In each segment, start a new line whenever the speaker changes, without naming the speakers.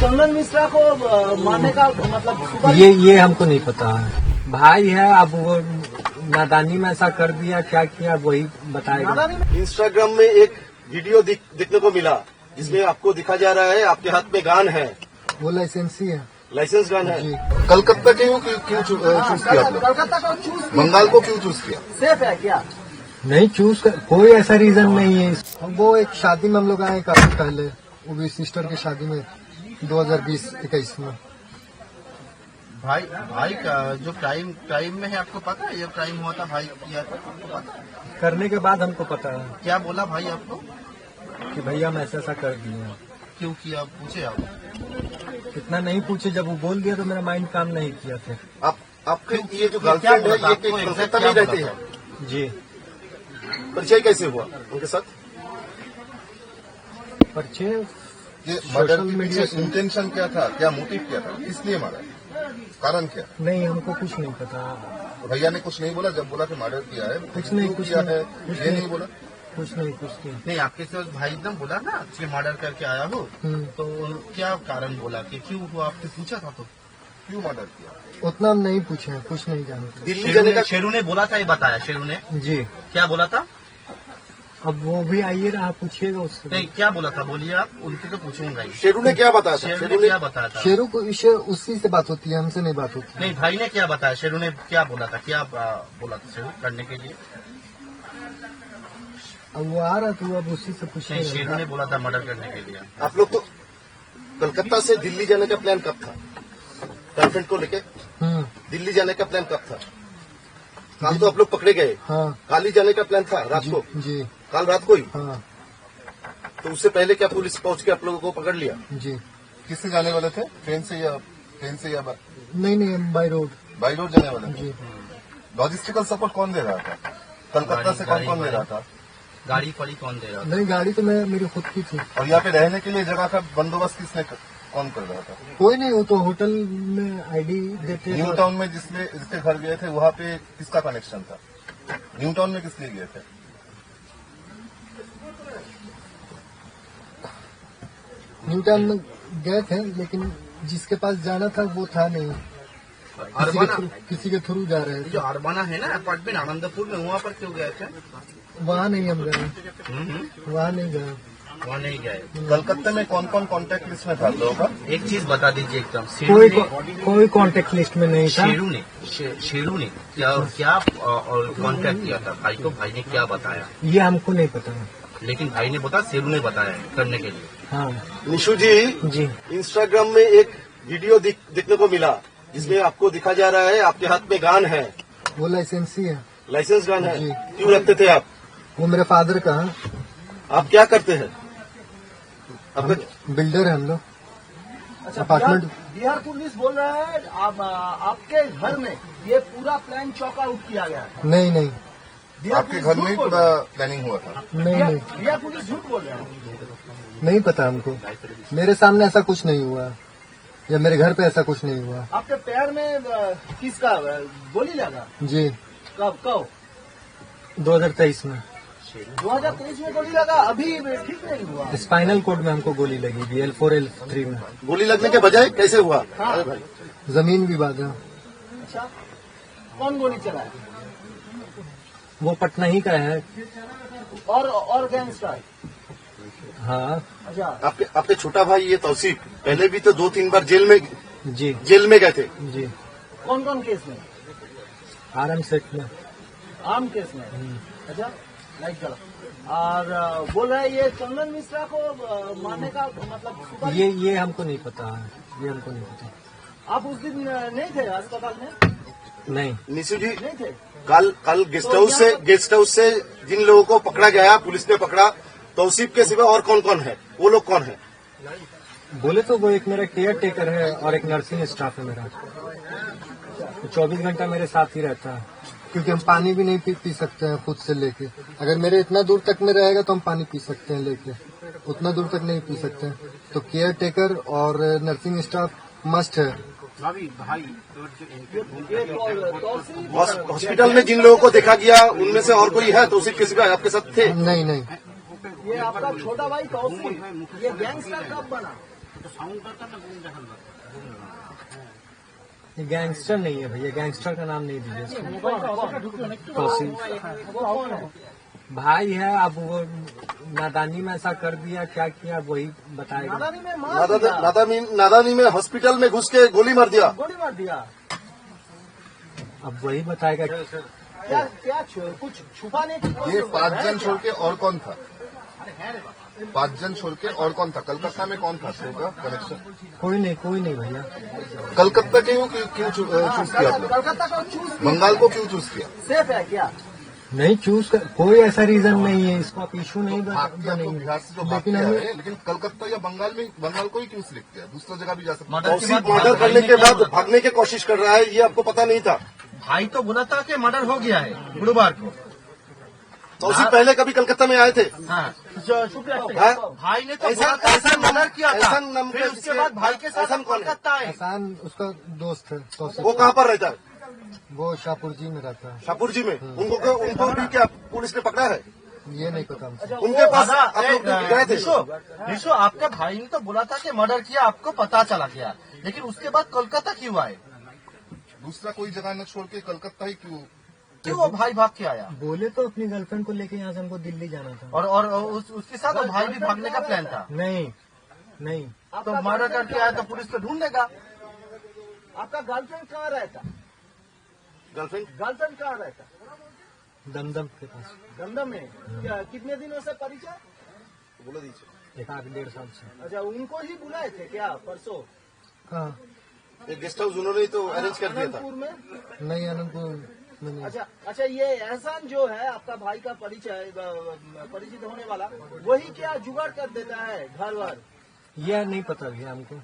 चंदन मिश्रा को मारने का मतलब
ये हमको नहीं पता है। भाई है, अब वो नादानी में ऐसा कर दिया, क्या किया वही बताएगा।
इंस्टाग्राम में एक वीडियो दिखने को मिला जिसमें आपको दिखा जा रहा है आपके हाथ में गन है।
वो लाइसेंसी है,
लाइसेंस गन है।
कलकत्ता क्यों चूज किया आपने?
कलकत्ता को चूज
बंगाल को क्यों चूज किया?
सेफ है क्या?
नहीं चूज कर, कोई ऐसा रीजन नहीं है। वो एक शादी में हम लोग आए काफी पहले, वो भी सिस्टर की शादी में 2020-21 में।
भाई का जो क्राइम में है आपको पता है? ये क्राइम हुआ था, भाई किया था, आपको पता है?
करने के बाद हमको पता है
क्या बोला भाई आपको?
कि भैया हम ऐसा कर दिए।
क्यों किया पूछे आप?
इतना नहीं पूछे, जब वो बोल दिया तो मेरा माइंड काम नहीं किया फिर।
आपके ये जो गर्लफ्रेंड है ये कलकत्ता में रहते हैं
जी।
परिचय कैसे हुआ उनके साथ?
परिचय
ये मर्डर
सोशल
के
मीडिया
पीछे इंटेंशन क्या था, क्या मोटिव क्या था, किस लिए मारा, कारण क्या?
नहीं, हमको कुछ नहीं पता।
भैया ने कुछ नहीं बोला जब बोला कि मर्डर किया है?
कुछ नहीं,
क्यों
कुछ
किया
नहीं,
है
कुछ
ये
नहीं।
नहीं बोला?
कुछ नहीं।
नहीं, आपके साथ भाई एकदम बोला ना कि मर्डर करके आया हो, तो क्या कारण बोला कि क्यों हुआ? आपने पूछा था तो क्यों मर्डर किया?
उतना हम नहीं पूछे, कुछ नहीं जानते।
दिल्ली जाने का
शेरू ने बोला था, ये बताया शेरू ने
जी।
क्या बोला था?
अब वो भी आइए रहा, पूछिएगा उससे।
नहीं, क्या बोला था बोलिए आप, उनसे तो पूछूंगा ही।
शेरू ने क्या बताया था?
शेरू ने क्या बताया था?
शेरू को उसी से बात होती है, हमसे नहीं बात होती।
नहीं, भाई ने क्या बताया? शेरू ने क्या बोला था, क्या बोला था शेरू करने के लिए?
अब वो आ रहा तो अब उसी से
नहीं,
पूछिए।
शेरू ने बोला था मर्डर करने के लिए।
आप लोग तो कलकत्ता से दिल्ली जाने का प्लान कब था? गर्लफ्रेंड को लेके दिल्ली जाने का प्लान कब था? कल तो आप लोग पकड़े गए।
हाँ
कल ही जाने का प्लान था रात को?
जी।
कल रात को ही?
हाँ
तो उससे पहले क्या पुलिस पहुंच के आप लोगों को पकड़ लिया?
जी।
किससे जाने वाले थे? ट्रेन से या
नहीं, हम बाई रोड।
बाई रोड जाने वाले थे?
जी।
लॉजिस्टिकल सपोर्ट कौन दे रहा था? कलकत्ता से कौन दे रहा था?
गाड़ी पड़ी कौन दे रहा था?
नहीं, गाड़ी तो मेरी खुद की थी।
और यहाँ पे रहने के लिए जगह का बंदोबस्त कौन कर रहा था?
कोई नहीं, वो तो होटल में आईडी देते
न्यू टाउन में जिसके घर गए थे वहाँ पे किसका कनेक्शन था? न्यू टाउन में किस लिए गए थे?
न्यू टाउन में गए थे, लेकिन जिसके पास जाना था वो था नहीं। किसी के थ्रू जा रहे
ये
थे।
जो अरबाना है ना अपार्टमेंट आनंदपुर में, वहाँ पर क्यों गए थे?
वहाँ नहीं हम गए, वहाँ नहीं गए।
वहाँ नहीं गए।
कलकत्ता में कौन कॉन्टेक्ट लिस्ट में था आप लोगों का?
एक चीज बता दीजिए एकदम,
कोई कांटेक्ट लिस्ट में नहीं था।
शेरू ने क्या कांटेक्ट किया था भाई को? भाई ने क्या बताया?
ये हमको नहीं पता।
लेकिन भाई ने बताया, शेरू ने बताया करने के लिए।
हाँ
निशु जी, इंस्टाग्राम में एक वीडियो दिखने को मिला जिसमें आपको दिखा जा रहा है आपके हाथ में गन है।
वो लाइसेंसी है।
लाइसेंस गन है।
जी।
क्यों रखते थे आप?
वो मेरे फादर का है।
आप क्या करते हैं?
बिल्डर है हम लोग।
अच्छा,
अपार्टमेंट।
बिहार पुलिस बोल रहा है आपके घर में ये पूरा प्लान चॉक आउट किया गया है।
नहीं,
बिहार
आपके
पुलिस
घर में ही
झूठ बोल
पूरा
रहा है।
प्लानिंग हुआ था?
नहीं,
बिहार पुलिस झूठ बोल रहे हैं।
नहीं पता हमको। मेरे सामने ऐसा कुछ नहीं हुआ, या मेरे घर पे ऐसा कुछ नहीं हुआ।
आपके पैर में किसका गोली लगा?
जी।
कब?
2023 में
2023 में गोली लगा? अभी ठीक नहीं हुआ।
स्पाइनल कोड में हमको गोली लगी थी, L4 L3 में।
गोली लगने के बजाय कैसे हुआ?
हाँ।
अरे भाई,
जमीन विवाद है।
अच्छा, कौन गोली चलाया?
वो पटना ही का है।
और गैंगस्टर?
हाँ
अच्छा,
आपके छोटा भाई ये तौसीफ पहले भी तो 2-3 बार जेल में गए थे।
जी।
कौन केस में?
आराम सेट में।
आम केस में? अच्छा, लाइक करो। और बोल रहे हैं ये चंदन मिश्रा को मारने का मतलब
ये हमको नहीं पता है, ये हमको नहीं पता।
आप उस दिन नहीं थे अस्पताल में?
नहीं।
निशु जी,
नहीं थे।
कल गेस्ट हाउस से जिन लोगों को पकड़ा गया, पुलिस ने पकड़ा, तौसीफ के सिवा और कौन है? वो लोग कौन है?
बोले तो वो एक मेरा केयर टेकर है और एक नर्सिंग स्टाफ है मेरा। 24 घंटा मेरे साथ ही रहता है, क्योंकि हम पानी भी नहीं पी सकते हैं खुद से लेके। अगर मेरे इतना दूर तक में रहेगा तो हम पानी पी सकते हैं लेके, उतना दूर तक नहीं पी सकते हैं। तो केयर टेकर और नर्सिंग स्टाफ मस्ट है।
हॉस्पिटल में जिन लोगों को देखा गया उनमें से और कोई है? तौसीफ के सिवा आपके साथ थे?
नहीं।
ये आपका छोटा भाई तौसीफ ये गैंगस्टर कब बना?
ये गैंगस्टर नहीं है भैया, गैंगस्टर का नाम नहीं दीजिए इसको। तौसीफ भाई है, अब वो नादानी में ऐसा कर दिया, क्या किया वही बताएगा।
नादानी में मार दिया।
नादानी में हॉस्पिटल में घुस के गोली मार दिया।
अब वही बताएगा।
क्या कुछ छुपाने की कोशिश
ये
कर
5
रहा है
जन
क्या?
छोड़ के और कौन था? 5 जन छोड़ के और कौन था? कलकत्ता में कौन था शो का कनेक्शन?
कोई नहीं भैया।
कलकत्ता क्यों चूज किया आपने?
कलकत्ता को चूज
बंगाल को क्यों चूज किया?
सेफ है क्या?
नहीं चूज कर, कोई ऐसा रीजन नहीं है, इसका आप इशू नहीं
भाग के आपको बिहार से जो भाग
लेकिन
के
हमें
आए, लेकिन कलकत्ता या बंगाल को ही क्यों सिलेक्ट किया? दूसरा जगह भी जा सकता है।
तौसीफ मर्डर करने के बाद भागने की कोशिश कर रहा है, ये आपको पता नहीं था?
भाई तो बोला था कि मर्डर हो गया है गुरुवार को।
तौसीफ पहले कभी कलकत्ता में आए थे?
हाँ,
हाँ?
भाई ने तो
ऐसा-
बोला था
ऐसा
कि मर्डर
नाम-
किया था।
ऐसा नाम
फिर
का
उसके
किसी-
बाद भाई के साथ
ऐसा
हम
कौन है?
कोलकाता आए।
एहसान उसका दोस्त है तौसीफ।
वो कहाँ पर रहता है?
वो शाहपुर जी में रहता है।
शाहपुर जी में। उनको भी क्या पुलिस ने पकड़ा है?
ये नहीं पता हमसे।
उनके पास
दादा,
आप लोग गए थे?
निशो, आपका भाई ने तो बोला था कि मर्डर किया, आपको पता चला गया, लेकिन उसके बाद कोलकाता क्यों आए?
दूसरा कोई जगह न छोड़ के कलकत्ता ही क्यों?
क्यों वो भाई भाग के आया?
बोले तो अपनी गर्लफ्रेंड को लेके यहाँ से हमको दिल्ली जाना था।
और उसके साथ वो भाई भी भागने का प्लान था।
नहीं
तो मर्डर करके आया तो पुलिस तो ढूंढेगा।
आपका गर्लफ्रेंड कहाँ रहता?
गर्लफ्रेंड
कहाँ रहता?
दमदम के पास।
दमदम में। क्या कितने दिनों से परिचय?
बोला दीजिए।
1.5 साल से।
अच्छा, उनको ही बुलाए थे क्या परसों?
कहाँ?
एक गेस्ट हाउस उन्होंने ही तो अरेंज कर दिया था।
अनंतपुर में।
नहीं अनंतपुर में नहीं।
अच्छा, ये एहसान जो है आपका भाई का परिचित होने वाला, वही क्या जुगाड़ कर देता है घर वर?
यह नहीं पता भैया हमको।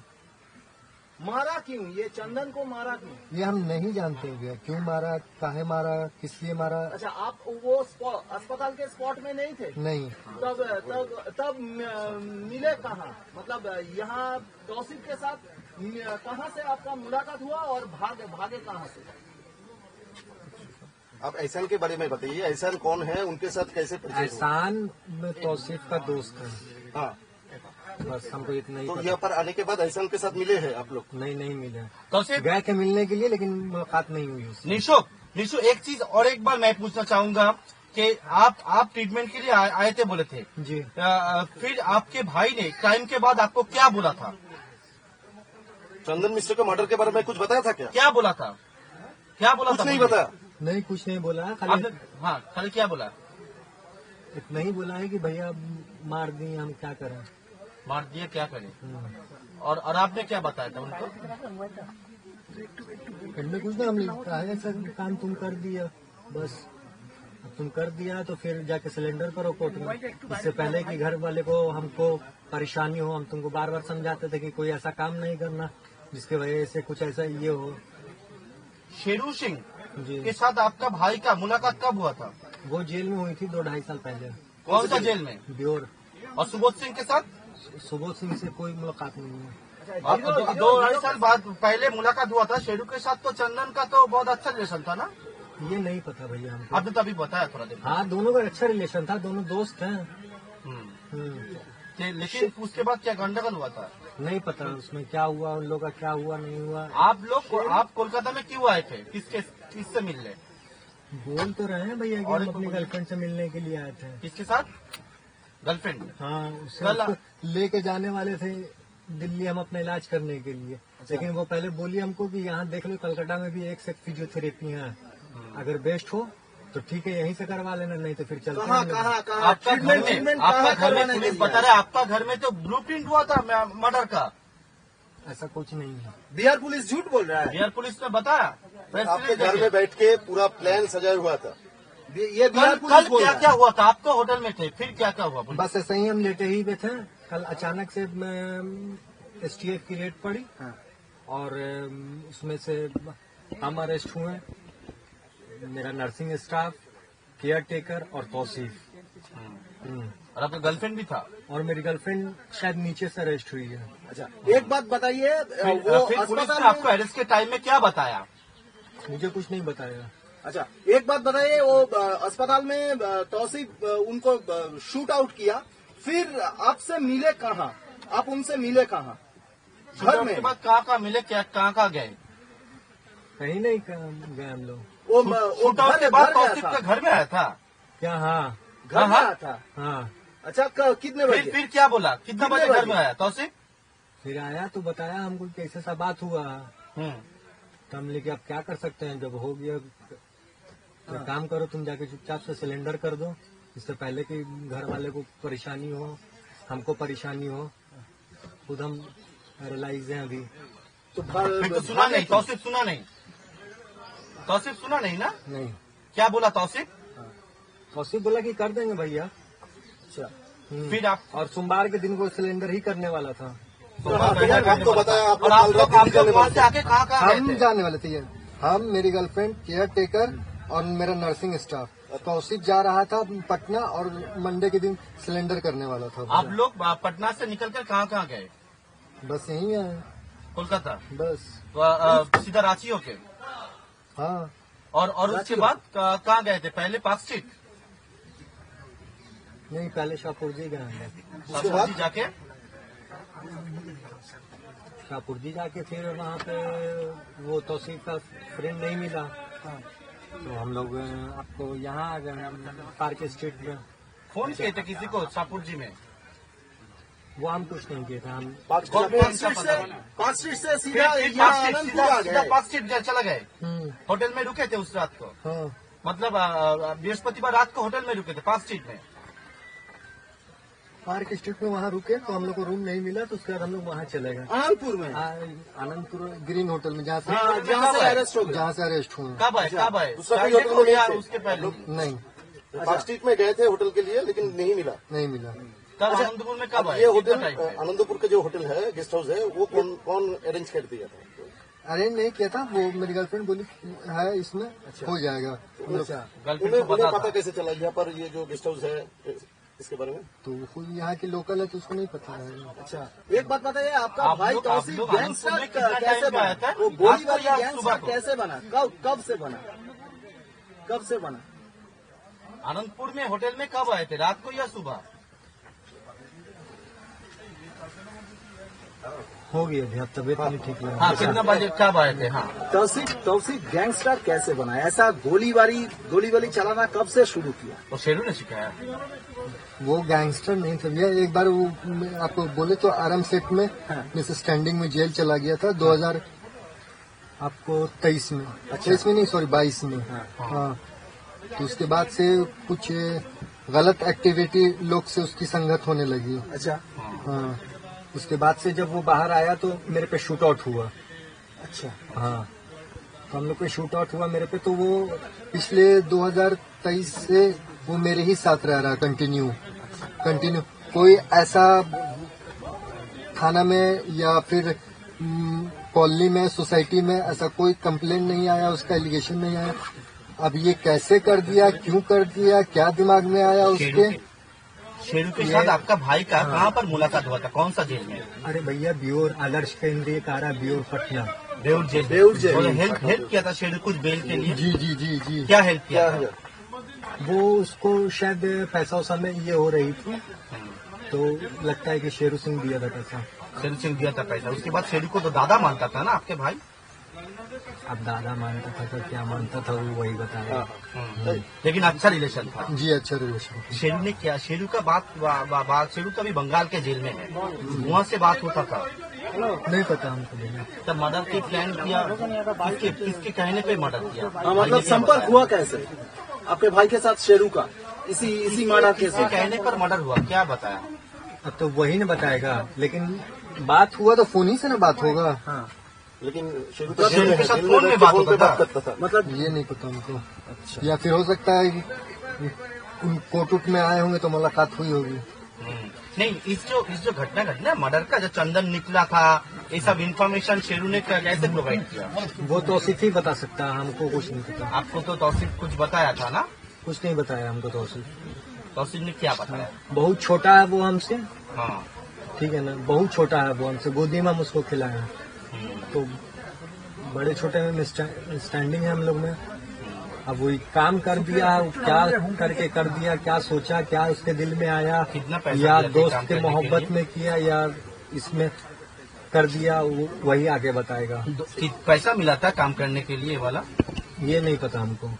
मारा क्यों? ये चंदन को मारा क्यों?
ये हम नहीं जानते भैया, क्यों मारा, काहे मारा, किस लिए मारा।
अच्छा, आप वो अस्पताल के स्पॉट में नहीं थे?
नहीं।
तब मिले कहाँ? मतलब यहाँ तौसीफ के साथ कहाँ से आपका मुलाकात हुआ और भागे कहाँ से?
आप एहसान के बारे में बताइए, एहसान कौन है, उनके साथ कैसे परिचय हुआ?
एहसान में तौसीफ का दोस्त है,
हाँ,
बस हमको इतना ही
तो
पता।
यहाँ पर आने के बाद एहसान के साथ मिले हैं आप लोग?
नहीं मिले।
तौसीफ,
गए थे मिलने के लिए लेकिन मुलाकात नहीं हुई उससे।
निशो एक चीज और एक बार मैं पूछना चाहूंगा कि आप ट्रीटमेंट के लिए आए थे बोले थे
जी।
फिर आपके भाई ने क्राइम के बाद आपको क्या बोला था?
चंदन मिश्र के मर्डर के बारे में कुछ बताया था क्या?
क्या बोला था?
कुछ नहीं बताया।
नहीं कुछ नहीं बोला,
आपने हाँ खाली क्या बोला?
इतना ही बोला है कि भैया मार दिए, हम क्या करें।
मार दिया, क्या करें? और आपने क्या बताया था उनको?
इनमें कुछ नहीं, हम कहा ऐसा काम तुम कर दिया, बस अब तुम कर दिया तो फिर जाके सिलेंडर करो कोर्ट में। इससे पहले कि घर वाले को हमको परेशानी हो, हम तुमको बार बार समझाते थे कि कोई ऐसा काम नहीं करना जिसके वजह से कुछ ऐसा ये हो।
शेरू सिंह
जी।
के साथ आपका भाई का मुलाकात कब हुआ था?
वो जेल में हुई थी 2-2.5 साल पहले,
कौन सा जेल में?
ब्योर।
और सुबोध सिंह के साथ
सुबोध सिंह से कोई मुलाकात नहीं है।
आपको 2-2.5 साल बाद पहले मुलाकात हुआ था। शेरू के साथ तो चंदन का तो बहुत अच्छा रिलेशन था ना?
ये नहीं पता भैया हमको।
आपने तो अभी बताया थोड़ा देर।
हाँ, दोनों का अच्छा रिलेशन था, दोनों दोस्त हैं।
लेकिन उसके बाद क्या गंडगोल हुआ था?
नहीं पता उसमें क्या हुआ, उन लोगों का क्या हुआ नहीं हुआ।
आप कोलकाता में क्यों आए थे? किससे मिलने?
बोल तो रहे हैं भैया कि
और
हम अपनी गर्लफ्रेंड से मिलने के लिए आए थे।
किसके साथ? गर्लफ्रेंड?
हाँ, उससे
कल-
उसको लेके जाने वाले थे दिल्ली हम अपना इलाज करने के लिए। लेकिन वो पहले बोली हमको कि यहाँ देख लो कलकत्ता में भी एक से फिजियोथेरेपी है, अगर बेस्ट हो तो ठीक है यहीं से करवा लेना, नहीं तो फिर चलते हैं।
आपका घर में पुलिस बता रहे आपका घर में तो ब्लूप्रिंट हुआ था मर्डर का।
ऐसा कुछ नहीं है।
बिहार पुलिस झूठ बोल रहा है।
बिहार पुलिस ने बताया।
आपके घर में बैठ के पूरा प्लान सजाया हुआ था।
ये बिहार
कल
पुलिस बोल
क्या
रहा है।
क्या हुआ था? आप तो होटल में थे, फिर क्या क्या हुआ?
बस ऐसे ही हम लेटे ही हुए थे, कल अचानक से STF की रेड पड़ी और उसमें से हम अरेस्ट हुए, मेरा नर्सिंग स्टाफ, केयर टेकर और तौसीफ।
और आपका गर्लफ्रेंड भी था?
और मेरी गर्लफ्रेंड शायद नीचे से अरेस्ट हुई है।
अच्छा, एक बात बताइए, वो
फिर पुलिस
अस्पताल
ने
में
आपको अरेस्ट के टाइम में क्या बताया?
मुझे कुछ नहीं बताया।
अच्छा, एक बात बताइए, वो अस्पताल में तौसीफ उनको शूट आउट किया, फिर आपसे मिले कहाँ? आप उनसे मिले कहाँ? घर में
उसके बाद कहाँ मिले, क्या कहाँ गए?
कहीं नहीं गए हम लोग।
वो
शूट आउट के बाद
घर गया
तौसीफ
था।
का घर में आया था।
क्या? हाँ
घर में आया था।
हाँ।
अच्छा कितने बजे?
फिर क्या बोला, कितना
कितने
बजे घर
बजे?
में आया तौसीफ?
फिर आया तो बताया हमको कैसे सा बात हुआ।
हम्म।
तो हम लेके अब क्या कर सकते हैं, जब हो गया तो काम करो, तुम जाके चुपचाप से सिलेंडर कर दो, इससे पहले कि घर वाले को परेशानी हो, हमको परेशानी हो। खुद हम रियलाइज हैं अभी।
तो
फिर तो सुना नहीं, तौसीफ सुना नहीं, तौसीफ सुना नहीं ना?
नहीं,
क्या बोला तौसीफ?
तौसीफ बोला कि कर देंगे भैया।
अच्छा
फिर आप
और सोमवार के दिन वो सिलेंडर ही करने वाला था।
आपको बताया
और आप लोग वहाँ से आके कहाँ
हम
गए थे?
जाने वाले थे, हम, मेरी गर्लफ्रेंड, केयर टेकर और मेरा नर्सिंग स्टाफ। तौसीफ जा रहा था पटना और मंडे के दिन सिलेंडर करने वाला था।
आप लोग पटना से निकलकर कहाँ गए?
बस यही है,
कोलकाता।
बस।
सीधा रांची होके?
हाँ,
और उसके बाद कहाँ गए थे? पहले पार्क स्ट्रीट
नहीं, पहले शाहपुरजी गए हैं।
शाहपुर जाके
शाहपुरजी जाके फिर वहाँ पे वो तौसीफ का फ्रेंड नहीं मिला, तो हम लोग आपको यहाँ आ गए पार्क स्ट्रीट में।
फोन किए थे किसी को शाहपुर जी में?
वो हम कुछ नहीं किए थे, हम
पार्क स्ट्रीट से सीधा यहाँ आनंदपुर आ
सीधा
गए।
पार्क स्ट्रीट चला गए।
हम्म,
होटल में रुके थे उस रात को?
हाँ,
मतलब बृहस्पतिवार रात को होटल में रुके थे पार्क स्ट्रीट में?
पार्क स्ट्रीट में वहाँ रुके तो हम लोग को रूम नहीं मिला, तो उसके बाद हम लोग वहाँ चले गए
आनंदपुर में
आनंदपुर ग्रीन होटल में, जहाँ
हाँ,
से
जहाँ से अरेस्ट हो गए।
जहाँ से अरेस्ट हुए।
कब आए?
दूसरा कोई
Friday
होटल
को
में
या
नहीं थे।
उसके पहले?
नहीं,
पार्क स्ट्रीट में गए थे होटल के लिए, लेकिन नहीं मिला।
नहीं मिला।
कब आनंदपुर में कब
अब
आए?
ये
कितना
होटल
टाइम पे?
आनंदपुर का जो होटल है, गेस्ट हाउस है, वो कौन अरेंज कर दिया था?
अरेंज नहीं किया था, वो मेरी गर्लफ्रेंड बोली है इसमें हो जाएगा।
अच्छा
गर्लफ्रेंड
उन्हें
को पता
पता
था?
कैसे चला यहाँ पर ये जो गेस्ट हाउस है इसके बारे में?
तो खुद यहाँ की लोकल है तो उसको नहीं पता है।
अच्छा एक बात बताइए, आपका
आप
भाई
लोग
तौसीफ
आनंदपुर
गैंगस्टर
में कितना
कैसे
टाइम पे आया
बना?
था?
वो
रात
गोली
को
वाली
या
गैंगस्टर
सुबह को?
कैसे बना? कब से बना? कब से बना?
आनंदपुर में होटल में कब आए थे? रात को या सुबह?
हो गया अभी, अब तबीयत नहीं ठीक लग
हाँ, कितना बजे कब आए थे? हाँ,
तौसीफ गैंगस्टर कैसे बना? ऐसा गोली वाली चलाना कब से शुरू किया?
तो शेरू ने सिखाया।
वो गैंगस्टर नहीं था भैया। एक बार वो आपको बोले तो आराम सेट में जैसे स्टैंडिंग में जेल चला गया था 2000 आपको 23 में। 23 में नहीं, सॉरी 22 में। हाँ, तो उसके बाद से कुछ गलत एक्टिविटी लोग से उसकी संगत होने लगी।
अच्छा
हाँ, उसके बाद से जब वो बाहर आया तो मेरे पे शूट आउट हुआ।
अच्छा
हाँ, तो हम लोग पे शूट आउट हुआ मेरे पे, तो वो पिछले 2023 से वो मेरे ही साथ रह रहा कंटिन्यू। कोई ऐसा थाना में या फिर कॉलोनी में, सोसाइटी में ऐसा कोई कंप्लेन नहीं आया, उसका एलिगेशन नहीं आया। अब ये कैसे कर दिया, क्यों कर दिया, क्या दिमाग में आया उसके?
शेरू के साथ आपका भाई का कहाँ पर मुलाकात हुआ था? कौन सा जेल में?
अरे भैया, ब्यूर आदर्श केंद्रीय कारा, ब्यूर पटना।
बेउर जेल।
बेउर जेल।
तो हेल्प किया था शेरू कुछ बेल के लिए?
जी जी जी जी।
क्या हेल्प किया था?
वो उसको शायद पैसा वैसा में ये हो रही थी, तो लगता है कि शेरू सिंह दिया था पैसा।
शेरू सिंह दिया था पैसा। उसके बाद शेरू को तो दादा मानता था ना आपके भाई?
अब दादा मानता था तो क्या मानता था वो वही बताया।
लेकिन अच्छा रिलेशन था।
जी, अच्छा रिलेशन।
शेरू ने क्या, शेरू का बात शेरू का भी बंगाल के जेल में है, वहाँ से बात होता था?
नहीं पता हमको भैया।
तब मर्डर की प्लान किया किसके कहने पे मर्डर किया?
हाँ, मतलब संपर्क हुआ कैसे आपके भाई के साथ शेरू का? इसी मर्डर के
किसके
साथ
कहने पर मर्डर हुआ, क्या बताया?
अब तो वही न बताएगा, लेकिन बात हुआ तो फोन ही से ना बात होगा।
हाँ,
लेकिन शेरू
शेरू के साथ फोन में बात
पे
होता
बात
था?
करता था।
मतलब
ये नहीं पता हमको। अच्छा, या फिर हो सकता है कि कोर्ट उट में आए होंगे तो मुलाकात हुई होगी।
नहीं, इस जो घटना घटना मर्डर का जो चंदन निकला था, ये सब इन्फॉर्मेशन शेरू ने कैसे प्रोवाइड किया?
वो तौसीफ ही बता सकता है, हमको कुछ नहीं पता।
आपको तो तौसीफ कुछ बताया था ना?
कुछ नहीं बताया हमको तौसीफ।
तौसीफ ने क्या बताया?
बहुत छोटा है वो हमसे,
हाँ,
ठीक है ना, बहुत छोटा है वो हमसे। गोदी में हम उसको खिलाए हैं, तो बड़े छोटे में स्टैंडिंग है हम लोग में। अब वही काम कर दिया, क्या करके कर दिया, क्या सोचा, क्या उसके दिल में आया,
कितना पैसा
या
दिया था
दोस्त
काम
के
करने के
मोहब्बत
लिए?
में किया या इसमें कर दिया वही आगे बताएगा।
पैसा मिला था काम करने के लिए वाला?
ये नहीं पता हमको।